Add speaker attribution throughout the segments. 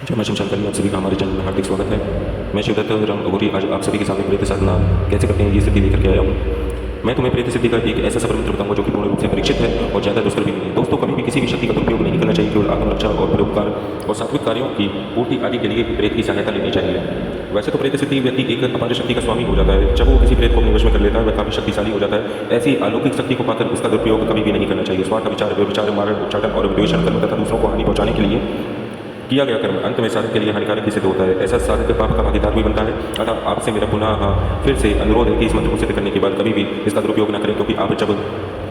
Speaker 1: जय मां शमशान काली, आप सभी का हमारे चैनल में हार्दिक स्वागत है। मैं शिवदत्त राम अघोरी आज आप सभी के सामने प्रेत साधना कैसे करते हैं ये सिद्धि लेकर के आया हूँ। मैं तुम्हें प्रेत सिद्धि का एक ऐसा सफल मंत्र बताऊंगा जो कि पूर्ण रूप से परीक्षित है और ज़्यादा दुष्कर भी नहीं है। दोस्तों, कभी भी किसी भी शक्ति का दुरुपयोग नहीं करना चाहिए। केवल आत्मरक्षा और परोपकार और सात्विक कार्यों की पूर्ति आदि के लिए प्रेत की सहायता लेनी चाहिए। वैसे तो प्रेत सिद्धि व्यक्ति एक अपार शक्ति का स्वामी हो जाता है। जब वो किसी प्रेत को अपने वश में कर लेता है वह काफी शक्तिशाली हो जाता है। ऐसी अलौकिक शक्ति को पाकर उसका दुरुपयोग कभी भी नहीं करना चाहिए। स्वार्थ, विचार, व्यभिचार, मारण, उच्चाटन और विद्वेषण कर्म तथा दूसरों को हानि पहुंचाने के लिए किया गया कर्म अंत में साधक के लिए हानिकारक सिद्ध होता है। ऐसा साधक पाप का भागीदार भी बनता है। अतः आपसे मेरा पुनः फिर से अनुरोध है कि इस मंत्र को सिद्ध करने के बाद कभी भी इसका दुरुपयोग न करें, क्योंकि आप जब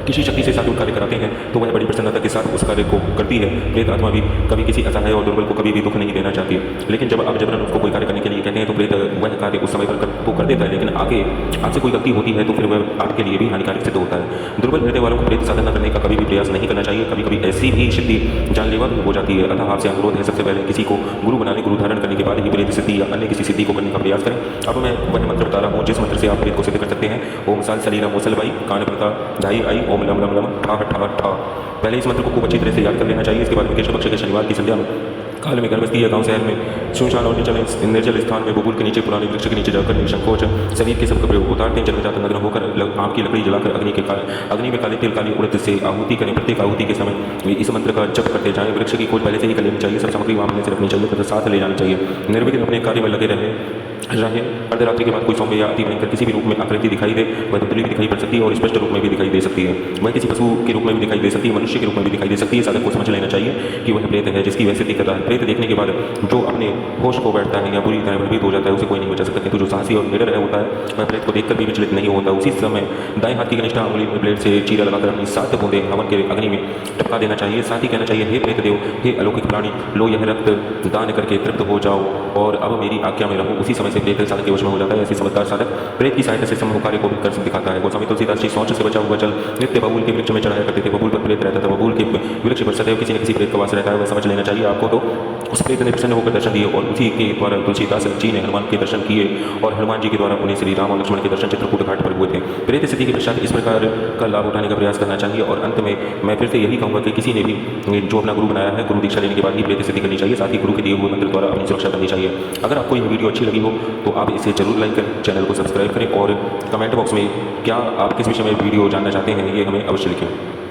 Speaker 1: किसी शक्ति से सात्विक कार्य कराते हैं तो वह बड़ी प्रसन्नता के साथ उस कार्य को करती है। प्रेत आत्मा भी कभी किसी असहाय और दुर्बल को कभी भी दुख नहीं देना चाहती, लेकिन जब आप जबरन उसको कोई कार्य करने के लिए कहते हैं तो प्रेत वह कार्य उस समय पर वो कर देता है, लेकिन आगे आपसे कोई गलती होती है तो फिर वह आपके लिए भी हानिकारक सिद्ध होता है। दुर्बल हृदय वालों को प्रेत साधना करने का कभी भी प्रयास नहीं करना चाहिए। कभी कभी ऐसी भी सिद्धि जानलेवा भी हो जाती है। अतः आपसे अनुरोध है, सबसे पहले किसी को गुरु बनाने, गुरु धारण करने के बाद ही प्रेत सिद्धि या अन्य किसी सिद्धि को करने का प्रयास करें। अब मैं वह मंत्र बता रहा हूँ जिस मंत्र से आप प्रेत को सिद्ध कर सकते हैं। ओम साल सलीला मोसल बाई कान प्रता धाई आई ओम लम लम लम ठा ठा ठा। पहले इस मंत्र को खूब अच्छी तरह से याद कर लेना चाहिए। इसके बाद कृष्ण पक्ष के शनिवार की संध्या में काल में गर्भस्थी या गांव शहर में सुनसान और निर्जल स्थान में बबूल के नीचे पुराने वृक्ष के नीचे जाकर निसंकोच शरीर के सब कपड़े उतारते हैं। जन्मजात नग्न होकर आग की लकड़ी जलाकर अग्नि में काले तिल काली उड़द से आहुति करें। प्रत्येक आहुति के समय इस मंत्र का जप करते जाएं। वृक्ष की खोज पहले से ही कर लेनी चाहिए। सब सामग्री वहाँ से रखनी चाहिए तथा साथ ले जानी चाहिए। निर्विघ्न अपने कार्य में लगे रहे अर्धरात्रि के बाद कोई सौम्य या अति भयंकर किसी भी रूप में आकृति दिखाई दे, वह धुंधली भी दिखाई पड़ सकती है और स्पष्ट रूप में भी दिखाई दे सकती है। वह किसी पशु के रूप में भी दिखाई दे सकती है, मनुष्य के रूप में भी दिखाई दे सकती है। साधक को समझ लेना चाहिए कि वह प्रेत है जिसकी वह सिद्धि कर रहा है। प्रेत देखने के बाद जो अपने होश को बैठता है या बुरी तरह भयभीत हो जाता है उसे कोई नहीं बचा सकता, किंतु जो साहसी और निडर होता है वह प्रेत को देखकर भी विचलित नहीं होता। उसी समय दाएं हाथ की कनिष्ठ अंगुली में ब्लेड से चीरा लगाकर अपनी 7 बूंदें हवन के अग्नि में टपका देना चाहिए। साथ ही कहना चाहिए, हे प्रेत देव, हे अलौकिक प्राणी, लो यह रक्त दान करके तृप्त हो जाओ और अब मेरी आज्ञा में रहो। उसी समय से प्रेत साधक के वश में हो जाता है। ऐसी समझदार साधक प्रेत की सहायता से समूह कार्य को भी कर दिखाता है। गोस्वामी तुलसीदास जी शौच से बचा हुआ जल नित्य बबूल के वृक्ष में चढ़ाया करते थे। बबूल पर प्रेत रहता था। बबूल के वृक्ष पर सदैव किसी न किसी प्रेत का वास रहता है। वह समझ लेना चाहिए आपको। तो उस प्रेत ने प्रसन्न होकर दर्शन दिए और उसी के द्वारा तुलसीदास जी ने हनुमान के दर्शन किए और हनुमान जी के द्वारा उन्हें श्री राम और लक्ष्मण के दर्शन चित्रकूट घाट पर हुए थे। प्रेत स्थिति के पश्चात इस प्रकार का लाभ उठाने का प्रयास करना चाहिए। और अंत में मैं फिर से यही कहूँगा कि किसी ने भी जो अपना गुरु बनाया है, गुरु दीक्षा लेने के बाद ही प्रेत स्थिति करनी चाहिए। साथ ही गुरु के दिए हुए मंत्र द्वारा अपनी सुरक्षा करनी चाहिए। अगर आपको यह वीडियो अच्छी लगी हो तो आप इसे जरूर लाइक करें, चैनल को सब्सक्राइब करें और कमेंट बॉक्स में क्या आप किस विषय में वीडियो जानना चाहते हैं ये हमें अवश्य लिखें।